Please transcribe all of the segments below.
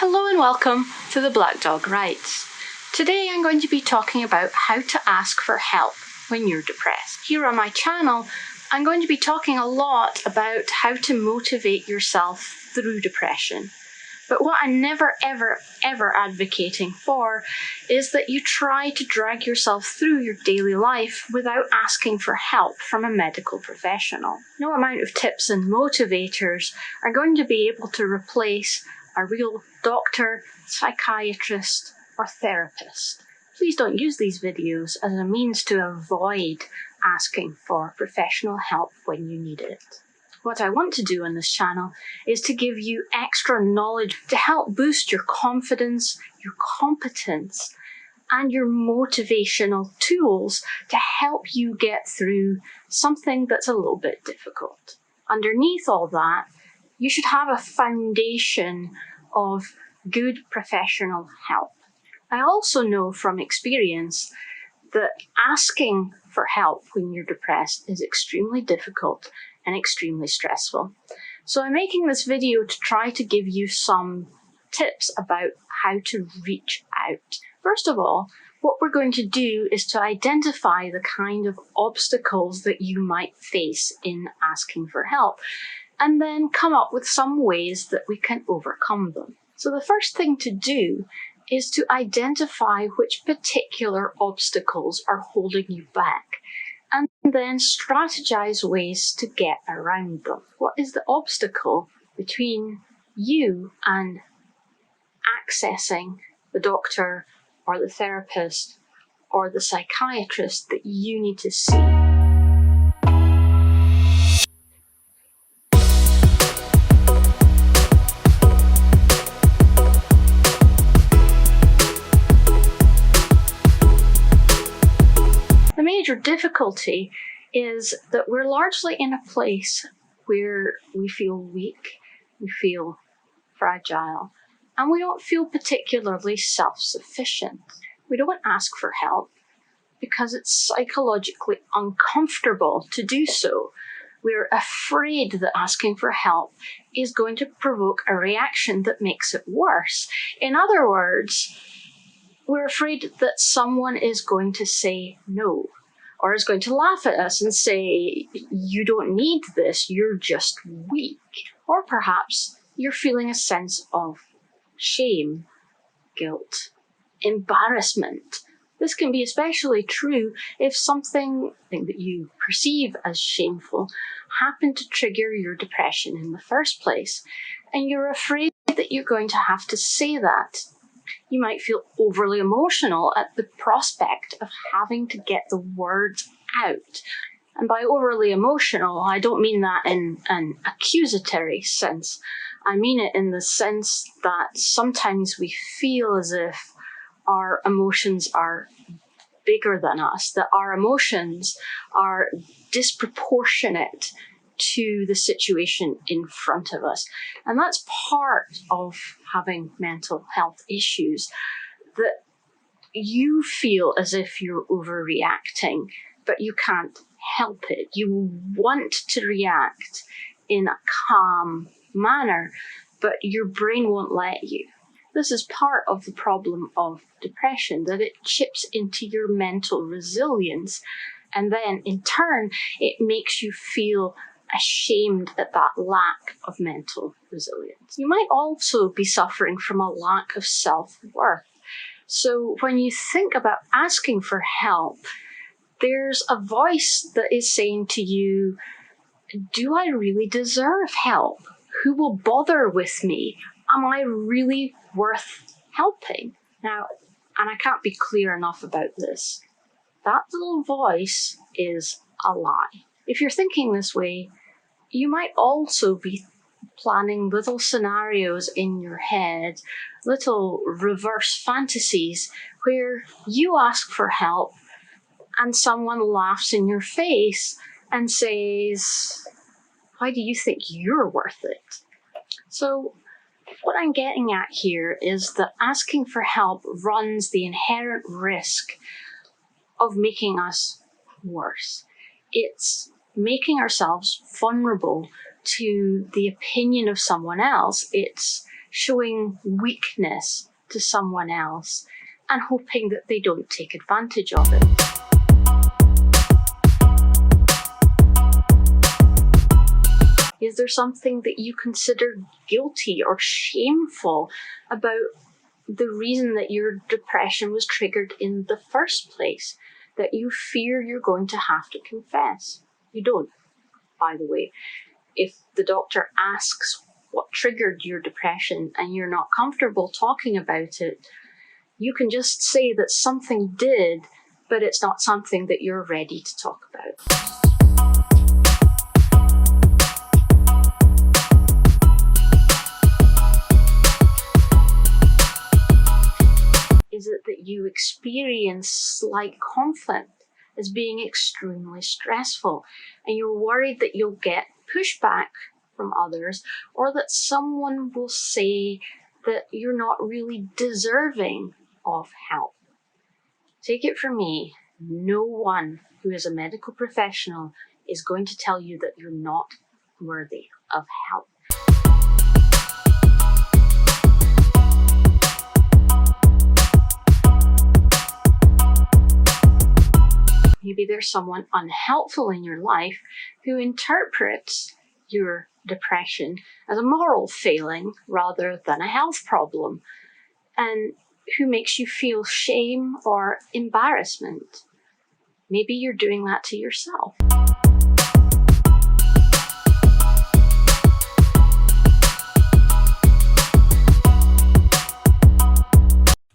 Hello and welcome to the Black Dog Writes. Today I'm going to be talking about how to ask for help when you're depressed. Here on my channel, I'm going to be talking a lot about how to motivate yourself through depression. But what I'm never ever advocating for is that you try to drag yourself through your daily life without asking for help from a medical professional. No amount of tips and motivators are going to be able to replace a real doctor, psychiatrist, or therapist. Please don't use these videos as a means to avoid asking for professional help when you need it. What I want to do on this channel is to give you extra knowledge to help boost your confidence, your competence, and your motivational tools to help you get through something that's a little bit difficult. Underneath all that, you should have a foundation of good professional help. I also know from experience that asking for help when you're depressed is extremely difficult and extremely stressful. So I'm making this video to try to give you some tips about how to reach out. First of all, what we're going to do is to identify the kind of obstacles that you might face in asking for help, and then come up with some ways that we can overcome them. So the first thing to do is to identify which particular obstacles are holding you back, and then strategize ways to get around them. What is the obstacle between you and accessing the doctor or the therapist or the psychiatrist that you need to see? The major difficulty is that we're largely in a place where we feel weak, we feel fragile, and we don't feel particularly self-sufficient. We don't ask for help because it's psychologically uncomfortable to do so. We're afraid that asking for help is going to provoke a reaction that makes it worse. In other words, we're afraid that someone is going to say no, or is going to laugh at us and say, you don't need this, you're just weak. Or perhaps you're feeling a sense of shame, guilt, embarrassment. This can be especially true if something that you perceive as shameful happened to trigger your depression in the first place, and you're afraid that you're going to have to say that. You might feel overly emotional at the prospect of having to get the words out. And by overly emotional, I don't mean that in an accusatory sense. I mean it in the sense that sometimes we feel as if our emotions are bigger than us, that our emotions are disproportionate to the situation in front of us. And that's part of having mental health issues, that you feel as if you're overreacting, but you can't help it. You want to react in a calm manner, but your brain won't let you. This is part of the problem of depression, that it chips into your mental resilience, and then in turn it makes you feel ashamed at that lack of mental resilience. You might also be suffering from a lack of self-worth. So when you think about asking for help, there's a voice that is saying to you, do I really deserve help? Who will bother with me? Am I really worth helping? Now, and I can't be clear enough about this, that little voice is a lie. If you're thinking this way, you might also be planning little scenarios in your head, little reverse fantasies where you ask for help and someone laughs in your face and says, why do you think you're worth it? So what I'm getting at here is that asking for help runs the inherent risk of making us worse. It's making ourselves vulnerable to the opinion of someone else. It's showing weakness to someone else and hoping that they don't take advantage of it. Is there something that you consider guilty or shameful about the reason that your depression was triggered in the first place, that you fear you're going to have to confess? You don't, by the way. If the doctor asks what triggered your depression and you're not comfortable talking about it, you can just say that something did, but it's not something that you're ready to talk about. Is it that you experience slight conflict as being extremely stressful and you're worried that you'll get pushback from others, or that someone will say that you're not really deserving of help? Take it from me, no one who is a medical professional is going to tell you that you're not worthy of help. Maybe there's someone unhelpful in your life who interprets your depression as a moral failing rather than a health problem, and who makes you feel shame or embarrassment. Maybe you're doing that to yourself.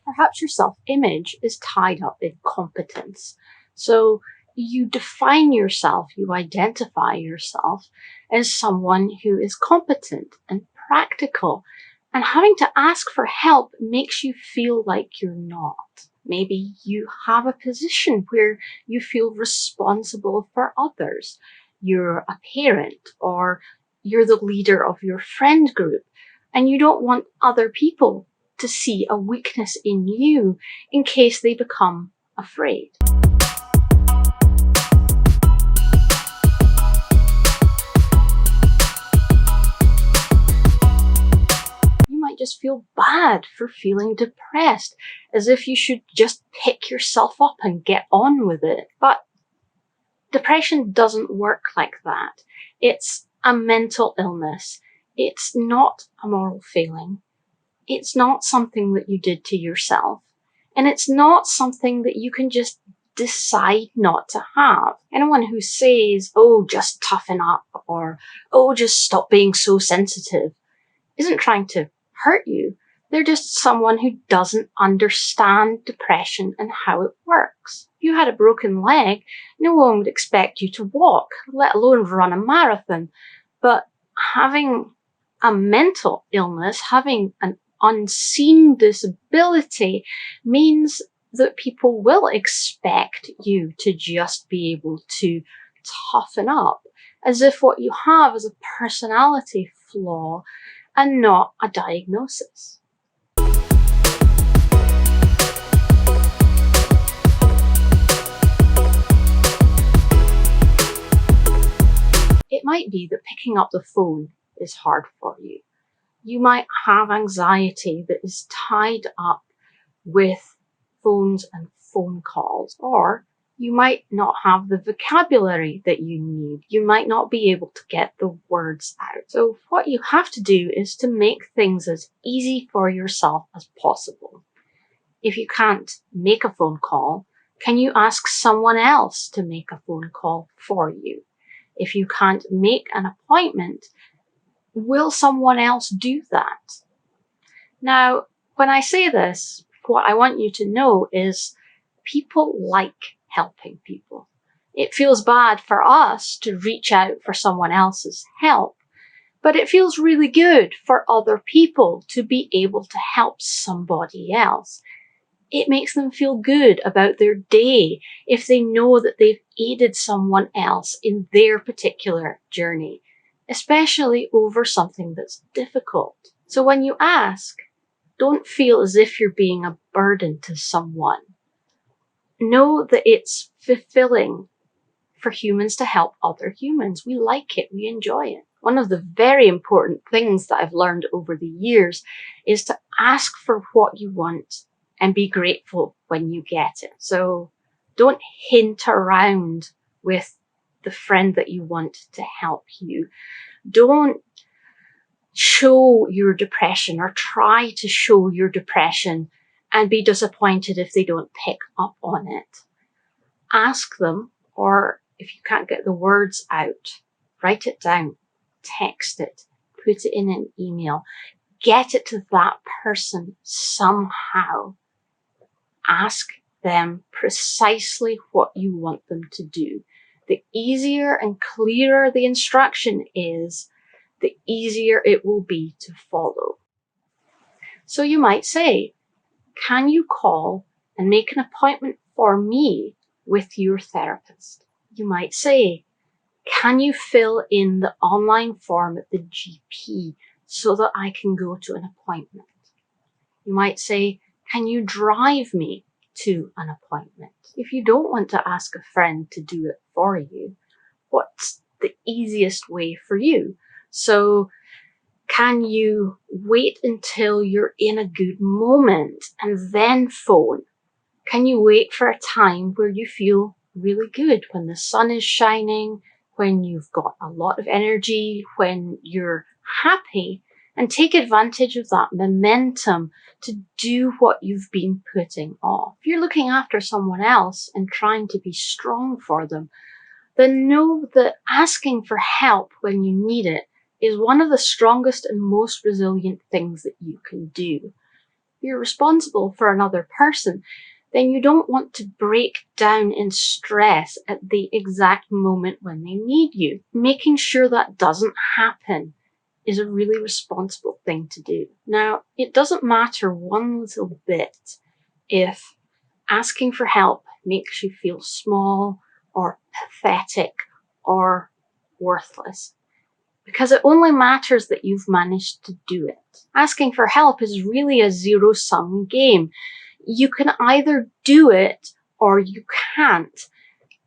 Perhaps your self-image is tied up in competence. So you define yourself, you identify yourself as someone who is competent and practical, and having to ask for help makes you feel like you're not. Maybe you have a position where you feel responsible for others. You're a parent, or you're the leader of your friend group, and you don't want other people to see a weakness in you in case they become afraid. Just feel bad for feeling depressed, as if you should just pick yourself up and get on with it. But depression doesn't work like that. It's a mental illness. It's not a moral failing. It's not something that you did to yourself. And it's not something that you can just decide not to have. Anyone who says, oh, just toughen up, or oh, just stop being so sensitive, isn't trying to hurt you. They're just someone who doesn't understand depression and how it works. If you had a broken leg, no one would expect you to walk, let alone run a marathon. But having a mental illness, having an unseen disability, means that people will expect you to just be able to toughen up, as if what you have is a personality flaw and not a diagnosis. It might be that picking up the phone is hard for you. You might have anxiety that is tied up with phones and phone calls, or you might not have the vocabulary that you need. You might not be able to get the words out. So what you have to do is to make things as easy for yourself as possible. If you can't make a phone call, can you ask someone else to make a phone call for you? If you can't make an appointment, will someone else do that? Now, when I say this, what I want you to know is people like helping people. It feels bad for us to reach out for someone else's help, but it feels really good for other people to be able to help somebody else. It makes them feel good about their day if they know that they've aided someone else in their particular journey, especially over something that's difficult. So when you ask, don't feel as if you're being a burden to someone. Know that it's fulfilling for humans to help other humans. We like it. We enjoy it. One of the very important things that I've learned over the years is to ask for what you want and be grateful when you get it. So don't hint around with the friend that you want to help you. Don't show your depression or try to show your depression and be disappointed if they don't pick up on it. Ask them, or if you can't get the words out, write it down, text it, put it in an email, get it to that person somehow. Ask them precisely what you want them to do. The easier and clearer the instruction is, the easier it will be to follow. So you might say, can you call and make an appointment for me with your therapist? You might say, can you fill in the online form at the GP so that I can go to an appointment? You might say, can you drive me to an appointment? If you don't want to ask a friend to do it for you, what's the easiest way for you? So can you wait until you're in a good moment and then phone? Can you wait for a time where you feel really good, when the sun is shining, when you've got a lot of energy, when you're happy, and take advantage of that momentum to do what you've been putting off? If you're looking after someone else and trying to be strong for them, then know that asking for help when you need it is one of the strongest and most resilient things that you can do. If you're responsible for another person, then you don't want to break down in stress at the exact moment when they need you. Making sure that doesn't happen is a really responsible thing to do. Now, it doesn't matter one little bit if asking for help makes you feel small or pathetic or worthless, because it only matters that you've managed to do it. Asking for help is really a zero-sum game. You can either do it or you can't.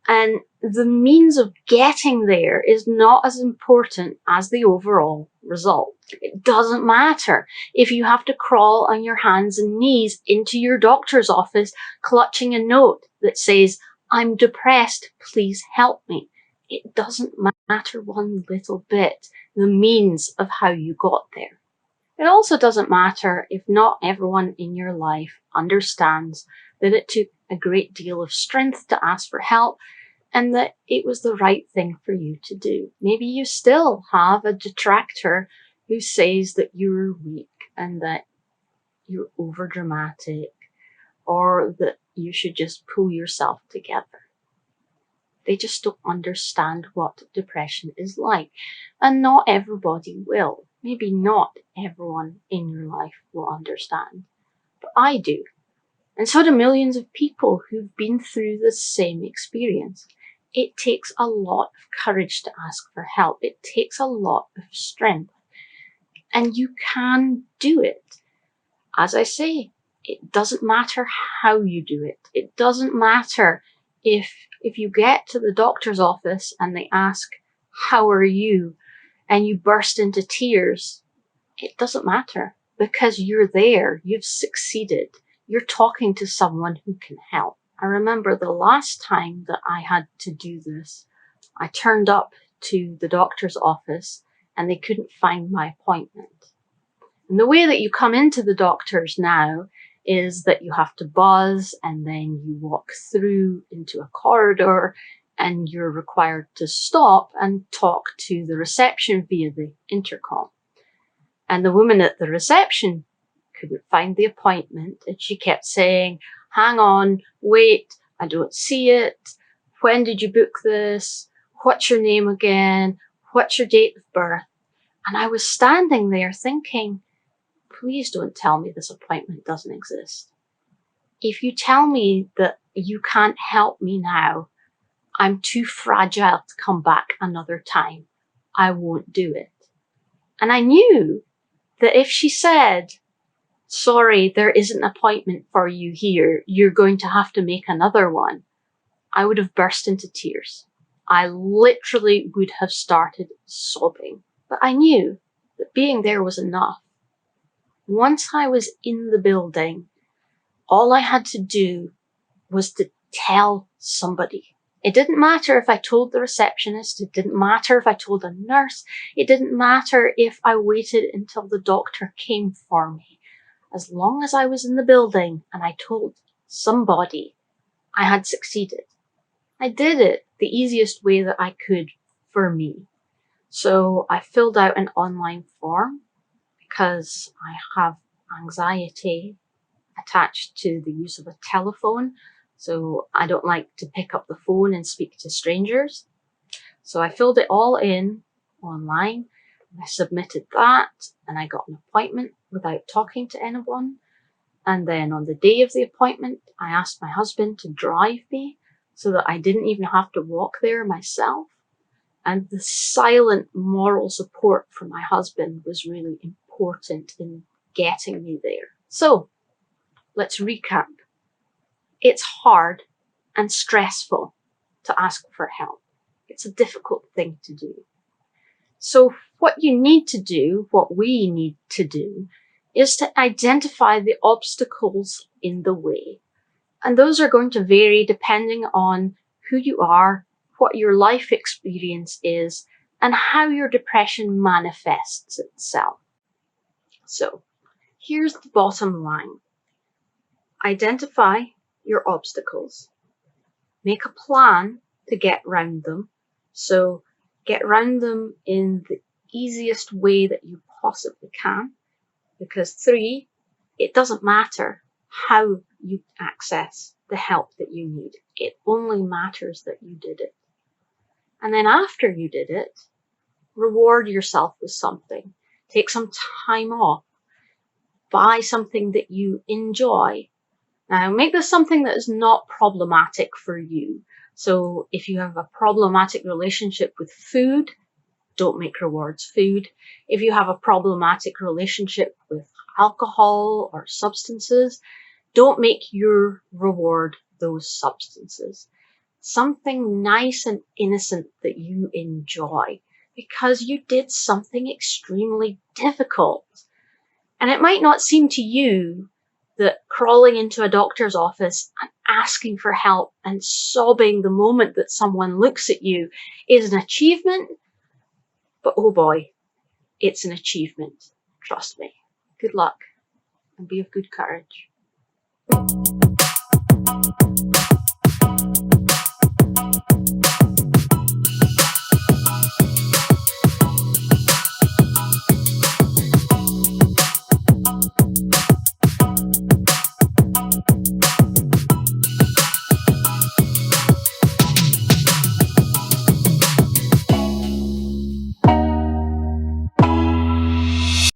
And the means of getting there is not as important as the overall result. It doesn't matter if you have to crawl on your hands and knees into your doctor's office clutching a note that says, "I'm depressed, please help me." It doesn't matter one little bit, the means of how you got there. It also doesn't matter if not everyone in your life understands that it took a great deal of strength to ask for help and that it was the right thing for you to do. Maybe you still have a detractor who says that you're weak and that you're overdramatic or that you should just pull yourself together. They just don't understand what depression is like. And not everybody will. Maybe not everyone in your life will understand. But I do. And so do millions of people who've been through the same experience. It takes a lot of courage to ask for help. It takes a lot of strength. And you can do it. As I say, it doesn't matter how you do it. It doesn't matter if you get to the doctor's office and they ask, "How are you?" and you burst into tears. It doesn't matter, because you're there. You've succeeded. You're talking to someone who can help. I remember the last time that I had to do this, I turned up to the doctor's office and they couldn't find my appointment. And the way that you come into the doctor's now is that you have to buzz and then you walk through into a corridor and you're required to stop and talk to the reception via the intercom. And the woman at the reception couldn't find the appointment and she kept saying, "Hang on, wait, I don't see it. When did you book this? What's your name again? What's your date of birth?" And I was standing there thinking, please don't tell me this appointment doesn't exist. If you tell me that you can't help me now, I'm too fragile to come back another time. I won't do it. And I knew that if she said, "Sorry, there isn't an appointment for you here, you're going to have to make another one," I would have burst into tears. I literally would have started sobbing. But I knew that being there was enough. Once I was in the building, all I had to do was to tell somebody. It didn't matter if I told the receptionist, it didn't matter if I told a nurse, it didn't matter if I waited until the doctor came for me. As long as I was in the building and I told somebody, I had succeeded. I did it the easiest way that I could for me. So I filled out an online form because I have anxiety attached to the use of a telephone. So I don't like to pick up the phone and speak to strangers. So I filled it all in online. I submitted that and I got an appointment without talking to anyone. And then on the day of the appointment, I asked my husband to drive me so that I didn't even have to walk there myself. And the silent moral support from my husband was really important in getting me there. So let's recap. It's hard and stressful to ask for help. It's a difficult thing to do. So what you need to do, what we need to do, is to identify the obstacles in the way. And those are going to vary depending on who you are, what your life experience is, and how your depression manifests itself. So here's the bottom line. Identify your obstacles. Make a plan to get round them. So get round them in the easiest way that you possibly can. Because 3, it doesn't matter how you access the help that you need. It only matters that you did it. And then after you did it, reward yourself with something. Take some time off. Buy something that you enjoy. Now, make this something that is not problematic for you. So if you have a problematic relationship with food, don't make rewards food. If you have a problematic relationship with alcohol or substances, don't make your reward those substances. Something nice and innocent that you enjoy because you did something extremely difficult. And it might not seem to you that crawling into a doctor's office and asking for help and sobbing the moment that someone looks at you is an achievement, but oh boy, it's an achievement. Trust me. Good luck and be of good courage.